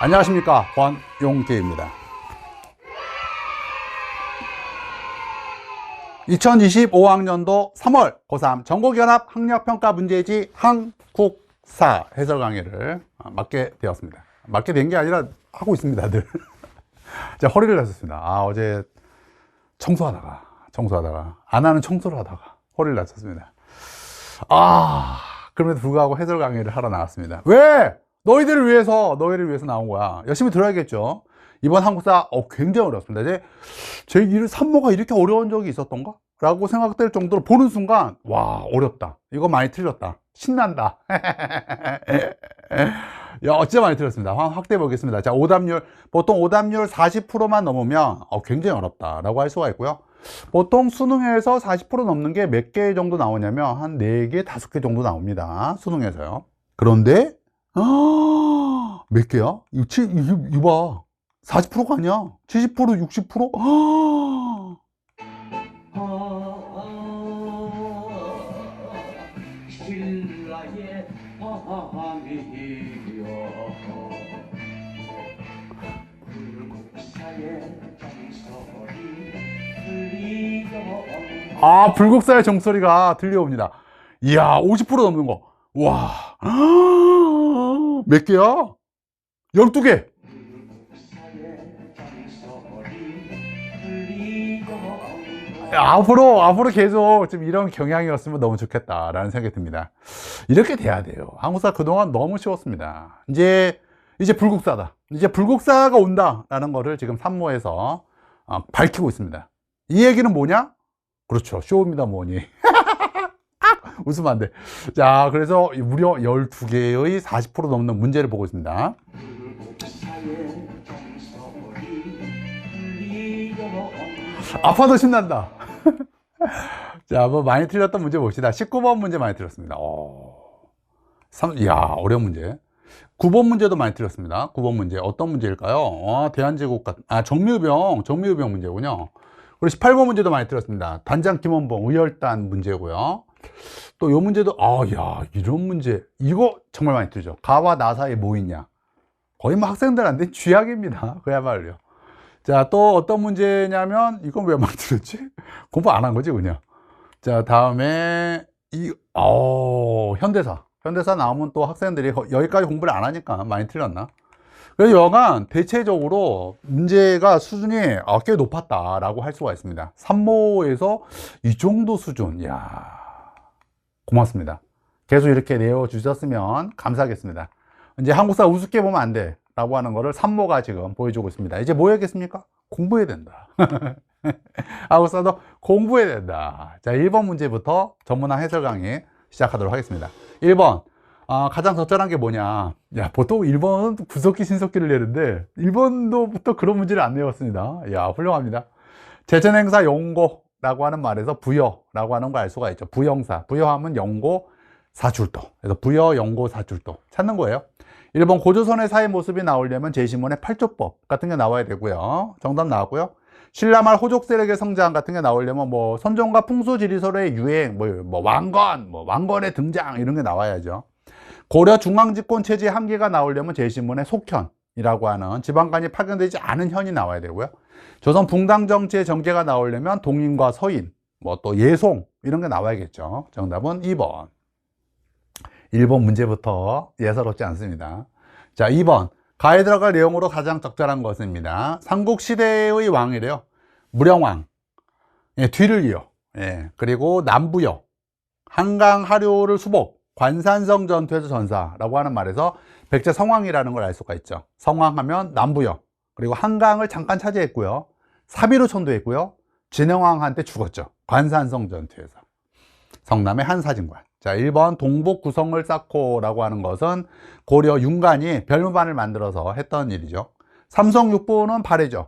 안녕하십니까, 권용기입니다. 2025학년도 3월 고3 전국연합 학력평가 문제지 한국사 해설 강의를 맡게 되었습니다. 맡게 된 게 아니라 하고 있습니다, 늘. 제가 허리를 다쳤습니다. 어제 청소하다가 안 하는 청소를 하다가 허리를 다쳤습니다. 그럼에도 불구하고 해설 강의를 하러 나왔습니다. 왜? 너희를 위해서 나온 거야. 열심히 들어야겠죠. 이번 한국사 굉장히 어렵습니다. 제 산모가 이렇게 어려운 적이 있었던가? 라고 생각될 정도로 보는 순간 와, 어렵다. 이거 많이 틀렸다. 신난다. 야, 진짜 많이 틀렸습니다. 확대해 보겠습니다. 자, 오답률, 보통 오답률 40%만 넘으면 굉장히 어렵다 라고 할 수가 있고요. 보통 수능에서 40% 넘는 게 몇 개 정도 나오냐면 한 4개, 5개 정도 나옵니다. 수능에서요. 그런데 몇 개야? 이거 봐. 40%가 아니야. 70%, 60%? 불국사의 종소리가 들려옵니다. 이야, 50% 넘는 거. 와. 몇 개야? 12개. 앞으로 계속 좀 이런 경향이었으면 너무 좋겠다라는 생각이 듭니다. 이렇게 돼야 돼요. 한국사 그동안 너무 쉬웠습니다. 이제 불국사다. 이제 불국사가 온다라는 거를 지금 산모에서 밝히고 있습니다. 이 얘기는 뭐냐? 그렇죠. 쇼입니다, 뭐니. 웃으면 안 돼. 자, 그래서 무려 12개의 40% 넘는 문제를 보고 있습니다. 아파도 신난다. 자, 많이 틀렸던 문제 봅시다. 19번 문제 많이 틀렸습니다. 이야, 어려운 문제. 9번 문제도 많이 틀렸습니다. 9번 문제. 어떤 문제일까요? 대한제국 정미의병 문제군요. 그리고 18번 문제도 많이 틀렸습니다. 단장 김원봉, 의열단 문제고요. 또 요 문제도, 이런 문제. 이거 정말 많이 틀죠. 가와 나 사이에 뭐 있냐. 거의 학생들한테 쥐약입니다. 그야말로요. 자, 또 어떤 문제냐면, 이건 왜 많이 틀렸지? 공부 안 한 거지, 그냥. 자, 다음에, 현대사 나오면 또 학생들이 여기까지 공부를 안 하니까 많이 틀렸나? 그래서 여간 대체적으로 문제가 수준이 꽤 높았다라고 할 수가 있습니다. 산모에서 이 정도 수준, 고맙습니다. 계속 이렇게 내어주셨으면 감사하겠습니다. 이제 한국사 우습게 보면 안 돼 라고 하는 거를 산모가 지금 보여주고 있습니다. 이제 뭐 해야겠습니까? 공부해야 된다. 한국사도 공부해야 된다. 자, 1번 문제부터 전문화 해설 강의 시작하도록 하겠습니다. 1번, 가장 적절한 게 뭐냐. 보통 1번은 구석기 신석기를 내는데 1번도부터 그런 문제를 안 내왔습니다. 훌륭합니다. 제천행사 연고라고 하는 말에서 부여라고 하는 거 알 수가 있죠. 부영사, 부여하면 연고 사출도. 그래서 부여, 연고, 사출도 찾는 거예요. 1번 고조선의 사회 모습이 나오려면 제시문의 8조법 같은 게 나와야 되고요. 정답 나왔고요. 신라말 호족 세력의 성장 같은 게 나오려면 선종과 풍수지리설의 유행, 왕건의 등장 이런 게 나와야죠. 고려 중앙집권 체제의 한계가 나오려면 제시문의 속현이라고 하는 지방간이 파견되지 않은 현이 나와야 되고요. 조선 붕당 정치의 전개가 나오려면 동인과 서인, 또 예송 이런 게 나와야겠죠. 정답은 2번. 1번 문제부터 예사롭지 않습니다. 자, 2번. 가에 들어갈 내용으로 가장 적절한 것입니다. 삼국시대의 왕이래요. 무령왕. 뒤를 이어. 그리고 남부여. 한강 하류를 수복. 관산성 전투에서 전사라고 하는 말에서 백제 성왕이라는 걸 알 수가 있죠. 성왕하면 남부여. 그리고 한강을 잠깐 차지했고요. 사비로 천도했고요. 진흥왕한테 죽었죠. 관산성 전투에서. 성남의 한사진관. 자, 1번 동북 구성을 쌓고라고 하는 것은 고려 윤관이 별무반을 만들어서 했던 일이죠. 삼성육부는 발해죠.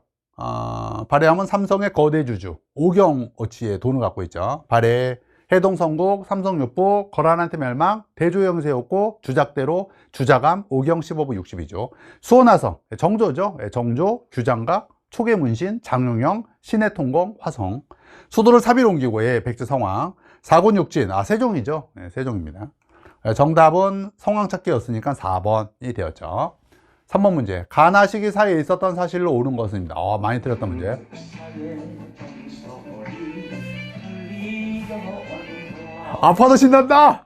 발해하면 삼성의 거대 주주 오경어치의 돈을 갖고 있죠. 발해, 해동성국, 삼성육부, 거란한테 멸망, 대조영 세웠고 주작대로 주자감, 오경 15부 62조. 수원화성, 정조죠. 정조, 규장각, 초계문신, 장용영, 신해통공, 화성. 수도를 사비로 옮기고, 예, 백제 성왕. 사군육진, 세종이죠. 네, 세종입니다. 정답은 성왕 찾기였으니까 4번이 되었죠. 3번 문제. 가나 시기 사이에 있었던 사실로 옳은 것입니다. 많이 틀렸던 문제. 아파도 신난다!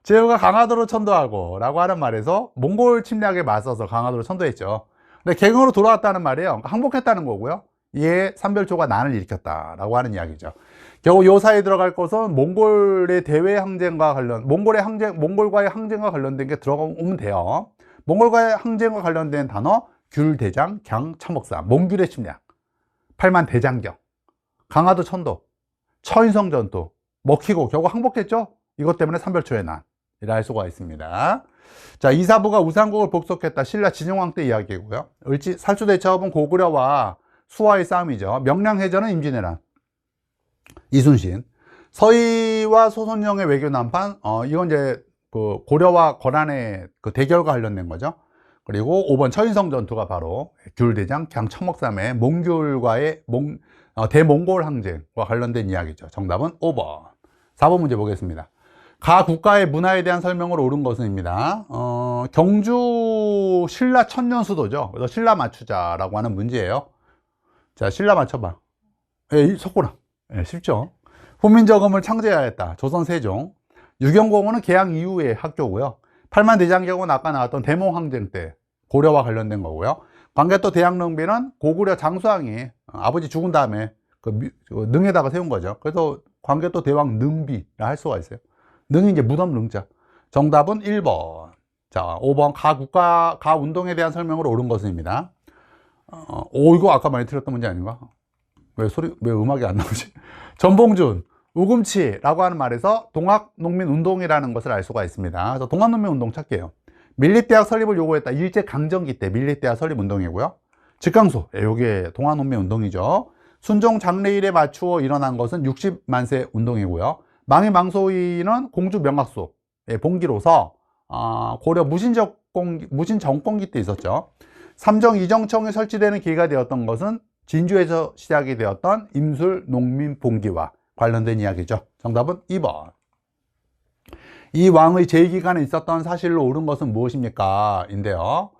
제후가 강화도로 천도하고 라고 하는 말에서 몽골 침략에 맞서서 강화도로 천도했죠. 근데 개경으로 돌아왔다는 말이에요. 항복했다는 거고요. 이에 삼별초가 난을 일으켰다 라고 하는 이야기죠. 겨우 요 사이에 들어갈 것은 몽골의 대외 항쟁과 몽골과의 항쟁과 관련된 게 들어오면 돼요. 몽골과의 항쟁과 관련된 단어 귤대장, 경, 참목사, 몽귤의 침략, 팔만 대장경, 강화도 천도, 처인성 전투, 먹히고 겨우 항복했죠. 이것 때문에 삼별초의 난 이라 할 수가 있습니다. 자, 이사부가 우상국을 복속했다. 신라 진흥왕 때 이야기고요. 살주대첩은 고구려와 수와의 싸움이죠. 명량해전은 임진왜란, 이순신. 서희와 소손영의 외교 난판, 이건 이제 그 고려와 거란의 그 대결과 관련된 거죠. 그리고 5번 처인성 전투가 바로 귤대장, 경천목삼의 몽귤과의 대몽골 항쟁과 관련된 이야기죠. 정답은 5번. 4번 문제 보겠습니다. 가 국가의 문화에 대한 설명을 옳은 것은입니다. 경주 신라 천년 수도죠. 그래서 신라 맞추자라고 하는 문제예요. 자, 신라 맞춰봐. 예, 석고랑. 예, 쉽죠. 훈민정음을 창제하였다. 조선 세종. 유경공원은 개항 이후의 학교고요. 팔만대장경은 아까 나왔던 대몽항쟁 때 고려와 관련된 거고요. 광개토 대양릉비는 고구려 장수왕이 아버지 죽은 다음에 그 능에다가 세운 거죠. 그래서 광개토 대왕 능비라 할 수가 있어요. 능이 이제 무덤 능자. 정답은 1번. 자, 5번 가 운동에 대한 설명을 옳은 것입니다. 이거 아까 많이 틀렸던 문제 아닌가? 왜 음악이 안 나오지? 전봉준, 우금치라고 하는 말에서 동학농민운동이라는 것을 알 수가 있습니다. 그래서 동학농민운동 찾게요. 밀립대학 설립을 요구했다. 일제강점기 때 밀립대학 설립운동이고요. 직강소, 요게 동학농민운동이죠. 순종 장례일에 맞추어 일어난 것은 60만세 운동이고요. 망의망소인은 공주 명학소, 봉기로서 고려 무신정권기 때 있었죠. 삼정 이정청에 설치되는 계기가 되었던 것은 진주에서 시작이 되었던 임술 농민 봉기와 관련된 이야기죠. 정답은 2번. 이 왕의 제2기간에 있었던 사실로 옳은 것은 무엇입니까? 인데요.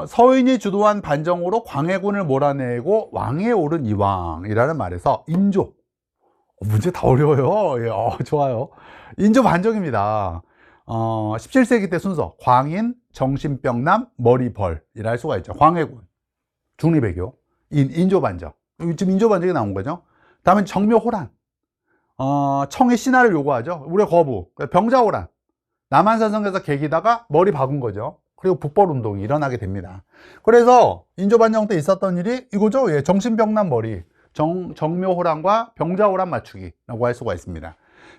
서인이 주도한 반정으로 광해군을 몰아내고 왕위에 오른 이왕이라는 말에서 인조. 문제 다 어려워요. 예, 좋아요. 인조 반정입니다. 17세기 때 순서 광인, 정신병남, 머리벌이라 할 수가 있죠. 광해군, 중리배교, 인조 반정. 지금 인조 반정이 나온 거죠. 다음에 정묘호란. 청의 신하를 요구하죠. 우리가 거부. 병자호란. 남한산성에서 계기다가 머리 박은 거죠. 그리고 북벌운동이 일어나게 됩니다. 그래서 인조반정 때 있었던 일이 이거죠. 예, 정신병남 머리. 정묘호란과 병자호란 맞추기라고 할 수가 있습니다.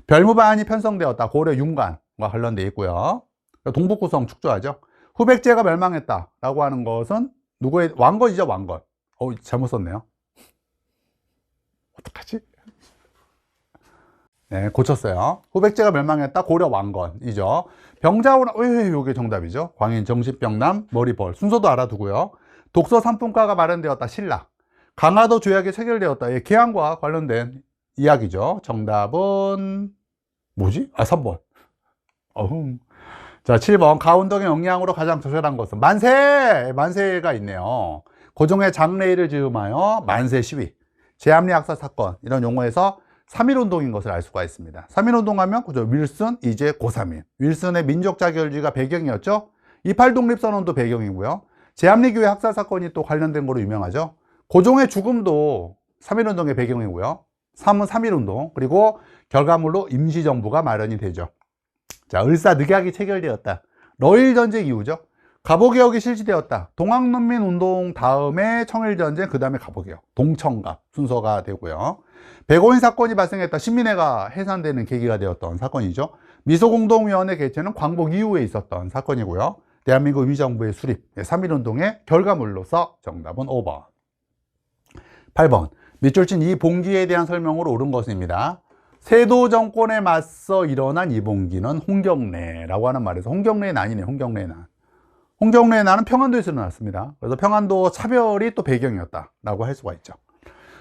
별무반이 편성되었다. 고려 윤관과 관련되어 있고요. 동북구성 축조하죠. 후백제가 멸망했다라고 하는 것은 누구의 왕건이죠, 왕건. 잘못 썼네요. 어떡하지? 네, 고쳤어요. 후백제가 멸망했다. 고려 왕건이죠. 병자호란, 요게 정답이죠. 광인, 정신병남, 머리벌. 순서도 알아두고요. 독서 산품가가 마련되었다. 신라. 강화도 조약이 체결되었다. 예, 개항과 관련된 이야기죠. 정답은 뭐지? 3번. 자, 7번. 가운동의 영향으로 가장 적절한 것은 만세가 있네요. 고종의 장례일을 즈음하여 만세 시위, 제암리 학살 사건 이런 용어에서 3.1운동인 것을 알 수가 있습니다. 3.1운동 하면 그죠? 윌슨, 이제 고3일. 윌슨의 민족 자결주의가 배경이었죠. 28 독립선언도 배경이고요. 제암리교회 학살 사건이 또 관련된 거로 유명하죠. 고종의 죽음도 3.1운동의 배경이고요. 3은 3.1운동, 그리고 결과물로 임시정부가 마련이 되죠. 자, 을사늑약이 체결되었다. 러일전쟁 이후죠. 갑오개혁이 실시되었다. 동학농민운동 다음에 청일전쟁, 그 다음에 갑오개혁, 동청갑 순서가 되고요. 백오인 사건이 발생했다. 신민회가 해산되는 계기가 되었던 사건이죠. 미소공동위원회 개최는 광복 이후에 있었던 사건이고요. 대한민국 위정부의 수립, 3.1운동의 결과물로서 정답은 5번. 8번. 밑줄친 이 봉기에 대한 설명으로 옳은 것입니다. 세도 정권에 맞서 일어난 이 봉기는 홍경래라고 하는 말에서 홍경래의 난이네. 홍경래의 난. 홍경래의 난은 평안도에서 일어났습니다. 그래서 평안도 차별이 또 배경이었다라고 할 수가 있죠.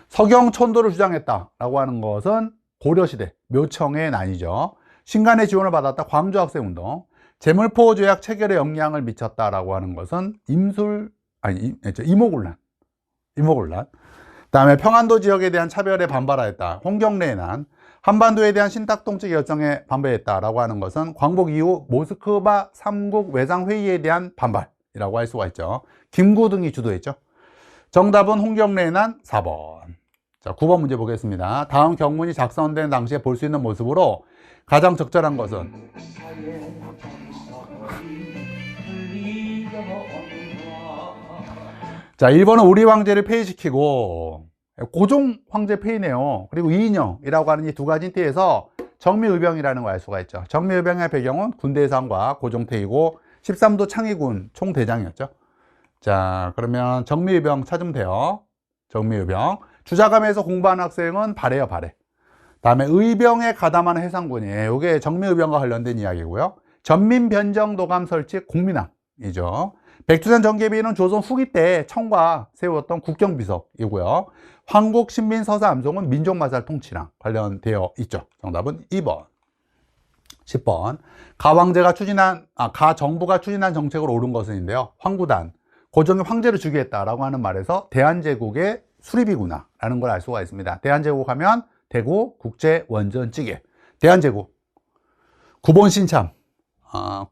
서경천도를 주장했다라고 하는 것은 고려시대 묘청의 난이죠. 신간의 지원을 받았다 광주학생운동, 제물포 조약 체결에 영향을 미쳤다라고 하는 것은 이모군란. 그다음에 평안도 지역에 대한 차별에 반발하였다. 홍경래의 난, 한반도에 대한 신탁통치 결정에 반발했다라고 하는 것은 광복 이후 모스크바 3국 외상회의에 대한 반발이라고 할 수가 있죠. 김구 등이 주도했죠. 정답은 홍경래의 난 4번. 자, 9번 문제 보겠습니다. 다음 경문이 작성된 당시에 볼 수 있는 모습으로 가장 적절한 것은? 자, 1번은 우리 황제를 폐위시키고, 고종 황제 폐위네요. 그리고 이인영이라고 하는 이 두 가지 힌트에서 정미의병이라는 걸 알 수가 있죠. 정미의병의 배경은 군대상과 고종 폐위고 13도 창의군 총대장이었죠. 자, 그러면 정미의병 찾으면 돼요. 정미의병. 주자감에서 공부하는 학생은 발해요, 발해. 다음에 의병에 가담하는 해상군이에요. 이게 정미의병과 관련된 이야기고요. 전민변정도감 설치 공민왕이죠. 백두산 정계비는 조선 후기 때 청과 세웠던 국경비석이고요. 황국신민서사암송은 민족마살 통치랑 관련되어 있죠. 정답은 2번. 10번. 가정부가 추진한 정책으로 옳은 것은인데요. 황구단, 고종이 황제를 즉위했다라고 하는 말에서 대한제국의 수립이구나 라는 걸 알 수가 있습니다. 대한제국 하면 대구 국제원전찌개, 대한제국, 구본 신참,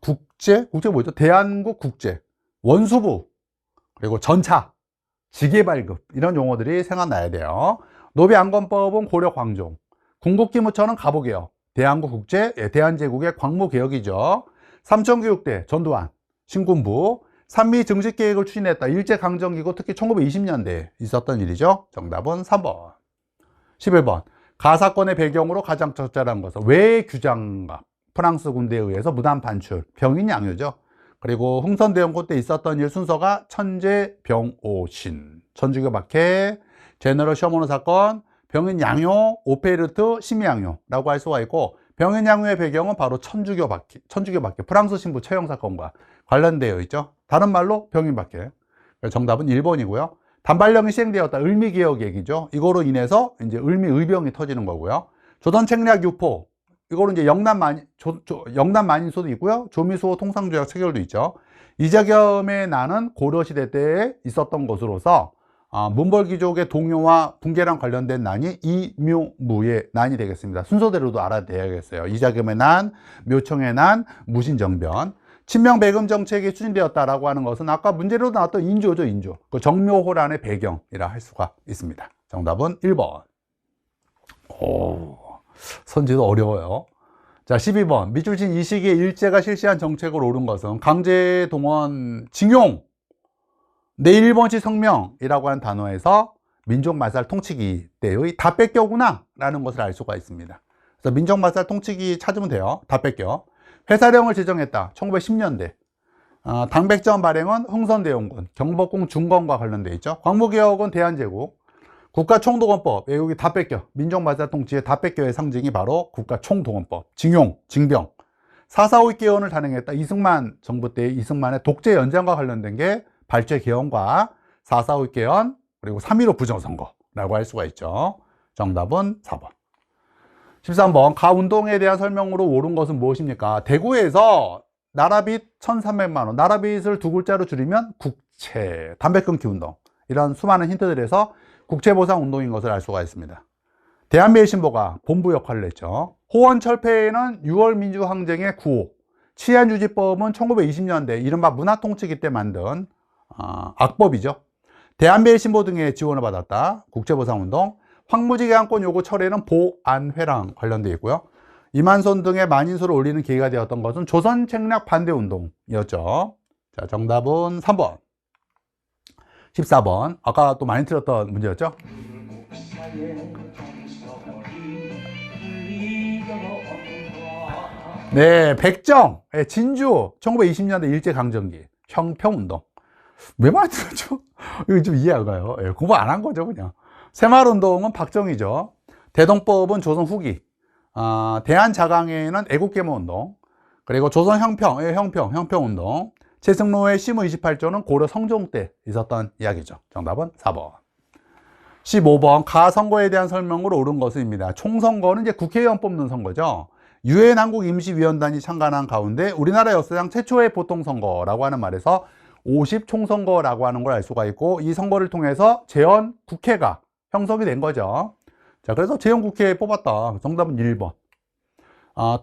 국제 뭐죠? 대한국 국제, 원수부, 그리고 전차, 지게발급, 이런 용어들이 생각나야 돼요. 노비안건법은 고려 광종, 궁극기무처는 가보개혁, 대한국 국제, 대한제국의 광무개혁이죠. 삼천교육대, 전두환, 신군부, 산미 증식계획을 추진했다. 일제강점기고 특히 1920년대에 있었던 일이죠. 정답은 3번. 11번. 가사건의 배경으로 가장 적절한 것은 외규장갑, 프랑스 군대에 의해서 무단 반출, 병인 양요죠. 그리고 흥선대원군 때 있었던 일 순서가 천재병오신, 천주교 박해, 제너럴 셔머너 사건, 병인 양요, 오페르트 심양요라고 할 수가 있고, 병인 양요의 배경은 바로 천주교 박해, 프랑스 신부 처형 사건과 관련되어 있죠. 다른 말로 병인 박해. 정답은 1번이고요. 단발령이 시행되었다. 을미개혁 얘기죠. 이거로 인해서 이제 을미의병이 터지는 거고요. 조선 책략 유포, 이거로 이제 영남 만인소도 있고요. 조미수호 통상조약 체결도 있죠. 이자겸의 난은 고려시대 때에 있었던 것으로서 문벌귀족의 동요와 붕괴랑 관련된 난이 이묘무의 난이 되겠습니다. 순서대로도 알아야겠어요. 이자겸의 난, 묘청의 난, 무신정변. 친명배금 정책이 추진되었다라고 하는 것은 아까 문제로 나왔던 인조죠, 인조. 그 정묘호란의 배경이라 할 수가 있습니다. 정답은 1번. 오, 선지도 어려워요. 자, 12번. 미줄진 이 시기에 일제가 실시한 정책으로 옳은 것은 강제동원, 징용, 내일본시 성명이라고 하는 단어에서 민족말살 통치기 때의 다 뺏겨구나 라는 것을 알 수가 있습니다. 그래서 민족말살 통치기 찾으면 돼요. 다 뺏겨. 회사령을 제정했다. 1910년대. 당백전 발행은 흥선대원군, 경복궁 중건과 관련되어 있죠. 광무개혁은 대한제국, 국가총동원법, 여기 다 뺏겨. 민족말살 통치의 다 뺏겨의 상징이 바로 국가총동원법, 징용, 징병. 4.4.5 개헌을 단행했다. 이승만 정부 때 이승만의 독재 연장과 관련된 게 발제 개헌과 4.4.5 개헌, 그리고 3.15 부정선거라고 할 수가 있죠. 정답은 4번. 13번. 가운동에 대한 설명으로 옳은 것은 무엇입니까? 대구에서 나라빚 1,300만 원, 나라빚을 두 글자로 줄이면 국채, 담배 끊기 운동, 이런 수많은 힌트들에서 국채보상운동인 것을 알 수가 있습니다. 대한매일신보가 본부 역할을 했죠. 호원철폐는 6월 민주항쟁의 구호, 치안유지법은 1920년대 이른바 문화통치기 때 만든 악법이죠. 대한매일신보 등의 지원을 받았다. 국채보상운동. 황무지 계약권 요구 철회는 보안회랑 관련되어 있고요. 이만손 등의 만인소를 올리는 계기가 되었던 것은 조선 책략 반대운동이었죠. 자, 정답은 3번. 14번. 아까 또 많이 틀었던 문제였죠. 네, 백정, 진주, 1920년대 일제강점기, 형평운동. 왜 많이 틀었죠? 이거 좀 이해 안 가요. 공부 안 한 거죠, 그냥. 새마을운동은 박정희죠. 대동법은 조선 후기. 대한자강회는 애국계모운동. 그리고 조선 형평운동. 최승로의 시무 28조는 고려 성종 때 있었던 이야기죠. 정답은 4번. 15번 가선거에 대한 설명으로 옳은 것입니다. 총선거는 이제 국회의원 뽑는 선거죠. 유엔 한국임시위원단이 창간한 가운데 우리나라 역사상 최초의 보통선거라고 하는 말에서 50 총선거라고 하는 걸 알 수가 있고, 이 선거를 통해서 재헌 국회가 형성이 된 거죠. 자, 그래서 재헌 국회에 뽑았다. 정답은 1번.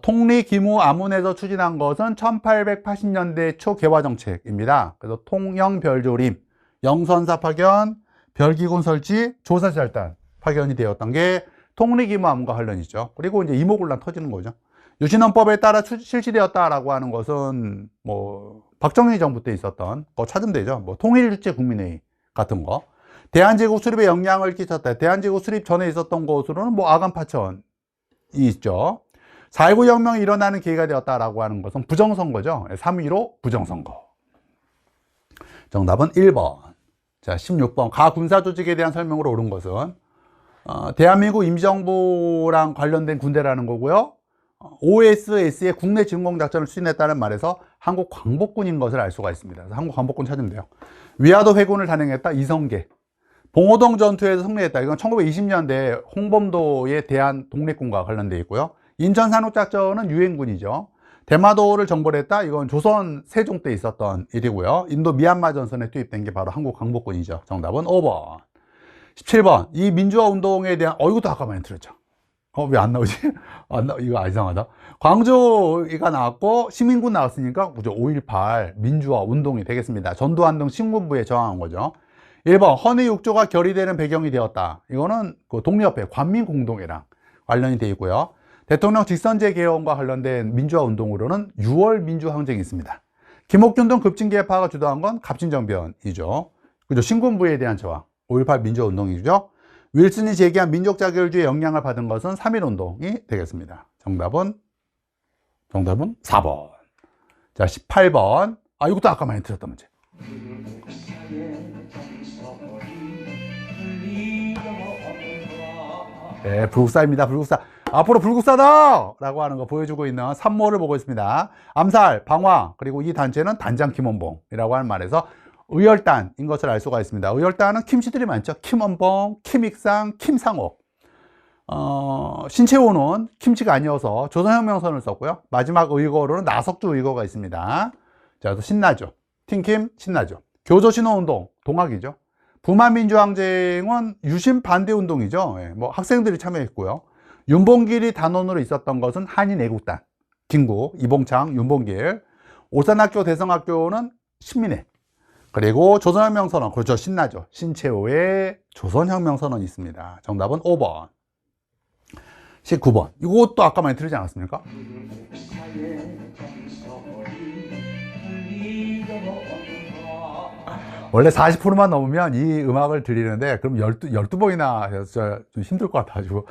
통리 기무 아문에서 추진한 것은 1880년대 초 개화 정책입니다. 그래서 통영 별조림, 영선사 파견, 별기군 설치, 조사잘단 파견이 되었던 게 통리 기무 아문과 관련이죠. 그리고 이제 이모군란 터지는 거죠. 유신헌법에 따라 실시되었다라고 하는 것은 뭐 박정희 정부 때 있었던 거 찾으면 되죠. 뭐 통일주체국민회의 같은 거. 대한제국 수립에 영향을 끼쳤다. 대한제국 수립 전에 있었던 것으로는 뭐 아간파천이 있죠. 4.19 혁명이 일어나는 계기가 되었다라고 하는 것은 부정선거죠. 3.15 부정선거. 정답은 1번. 자, 16번 가군사조직에 대한 설명으로 옳은 것은 대한민국 임시정부랑 관련된 군대라는 거고요. OSS의 국내 진공작전을 추진했다는 말에서 한국광복군인 것을 알 수가 있습니다. 그래서 한국광복군 찾으면 돼요. 위화도 회군을 단행했다. 이성계. 봉오동 전투에서 승리했다. 이건 1920년대 홍범도의 대한 독립군과 관련되어 있고요. 인천 산옥작전은 유엔군이죠. 대마도를 정벌했다. 이건 조선 세종 때 있었던 일이고요. 인도 미얀마 전선에 투입된 게 바로 한국 광복군이죠. 정답은 5번. 17번 이 민주화 운동에 대한 이것도 아까 많이 들었죠. 왜 안 나오지? 이거 이상하다. 광주가 나왔고 시민군 나왔으니까 그죠. 5.18 민주화 운동이 되겠습니다. 전두환 등 신군부에 저항한 거죠. 1번 헌의 6조가 결의되는 배경이 되었다. 이거는 그 독립협회 관민공동회랑 관련이 되어 있고요. 대통령 직선제 개헌과 관련된 민주화 운동으로는 6월 민주항쟁이 있습니다. 김옥균 등 급진계파가 주도한 건 갑진정변이죠. 그죠. 신군부에 대한 저항, 5.18 민주화 운동이죠. 윌슨이 제기한 민족 자결주의 영향을 받은 것은 3.1운동이 되겠습니다. 정답은 4번. 자, 18번. 이것도 아까 많이 들었던 문제. 네, 불국사입니다. 불국사. 앞으로 불국사다! 라고 하는 거 보여주고 있는 산모를 보고 있습니다. 암살, 방화, 그리고 이 단체는 단장 김원봉이라고 하는 말에서 의열단인 것을 알 수가 있습니다. 의열단은 김씨들이 많죠. 김원봉, 김익상, 김상옥. 신채호는 김씨가 아니어서 조선혁명선을 썼고요. 마지막 의거로는 나석주 의거가 있습니다. 자, 그래서 신나죠. 팀킴 신나죠. 교조신호운동, 동학이죠. 부만민주항쟁은 유신 반대운동이죠. 뭐 학생들이 참여했고요. 윤봉길이 단원으로 있었던 것은 한인애국단, 김구, 이봉창, 윤봉길. 오산학교, 대성학교는 신민회. 그리고 조선혁명선언, 그렇죠. 신나죠. 신채호의 조선혁명선언이 있습니다. 정답은 5번. 19번. 이것도 아까 많이 들리지 않았습니까? 원래 40%만 넘으면 이 음악을 들리는데, 그럼 12번이나 해서 좀 힘들 것 같아가지고,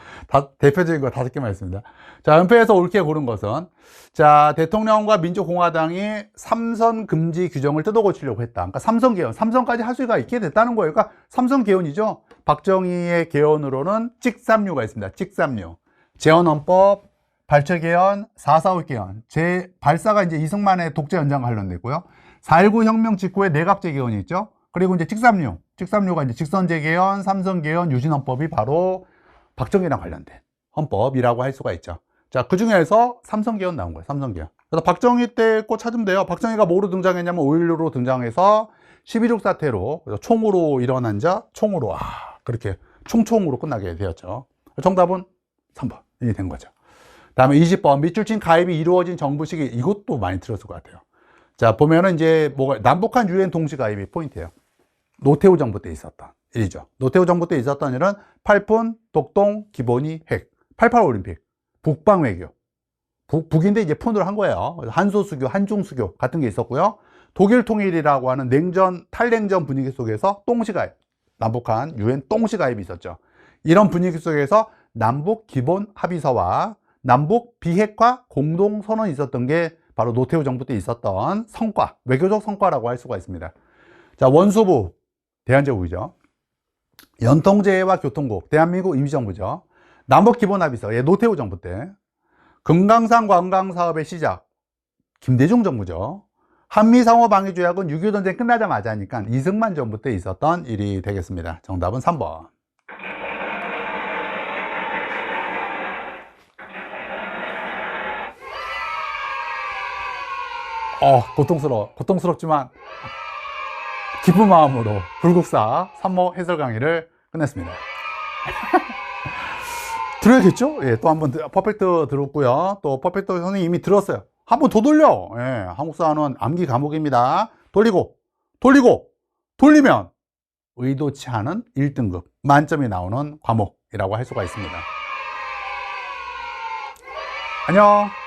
대표적인 거 5개만 했습니다. 자, 연패에서 옳게 고른 것은, 자, 대통령과 민주공화당이 삼선 금지 규정을 뜯어 고치려고 했다. 그러니까 삼선 개헌, 삼선까지 할 수가 있게 됐다는 거예요. 그러니까 삼선 개헌이죠. 박정희의 개헌으로는 찍삼류가 있습니다. 찍삼류. 재헌헌법, 발췌개헌, 4.45 개헌. 발사가 이제 이승만의 독재 연장과 관련됐고요. 4.19 혁명 직후에 내각제 개헌이 있죠. 그리고 이제 찍삼류가 이제 직선제 개헌, 삼선 개헌, 유신헌법이 바로 박정희랑 관련된 헌법이라고 할 수가 있죠. 자, 그 중에서 삼선 개헌 나온 거예요. 삼선 개헌. 그래서 박정희 때 꼭 찾으면 돼요. 박정희가 뭐로 등장했냐면 5.16로 등장해서 12.6 사태로 총으로 일어난 자, 총으로 그렇게 총으로 끝나게 되었죠. 정답은 3번이 된 거죠. 다음에 20번 밑줄친 가입이 이루어진 정부 시기. 이것도 많이 들었을 것 같아요. 자, 보면은 이제 남북한 유엔 동시 가입이 포인트예요. 노태우 정부 때 있었던 일이죠. 노태우 정부 때 있었던 일은 팔푼, 독동, 기본이, 핵, 88 올림픽, 북방 외교. 북인데 이제 푼으로 한 거예요. 한소수교, 한중수교 같은 게 있었고요. 독일 통일이라고 하는 탈냉전 분위기 속에서 동시 가입, 남북한 유엔 동시 가입이 있었죠. 이런 분위기 속에서 남북 기본 합의서와 남북 비핵화 공동선언이 있었던 게 바로 노태우 정부 때 있었던 성과, 외교적 성과라고 할 수가 있습니다. 자, 원수부, 대한제국이죠. 연통제와 교통국, 대한민국 임시정부죠. 남북기본합의서, 노태우 정부 때. 금강산 관광사업의 시작, 김대중 정부죠. 한미상호방위조약은 6.25 전쟁 끝나자마자 하니까 이승만 정부 때 있었던 일이 되겠습니다. 정답은 3번. 고통스럽지만 기쁜 마음으로 불국사 산모 해설 강의를 끝냈습니다. 들어야겠죠? 예, 또 한번 퍼펙트 들었고요. 또 퍼펙트 선생님 이미 들었어요. 한 번 더 돌려. 예, 한국사는 암기 과목입니다. 돌리면 의도치 않은 1등급 만점이 나오는 과목이라고 할 수가 있습니다. 안녕.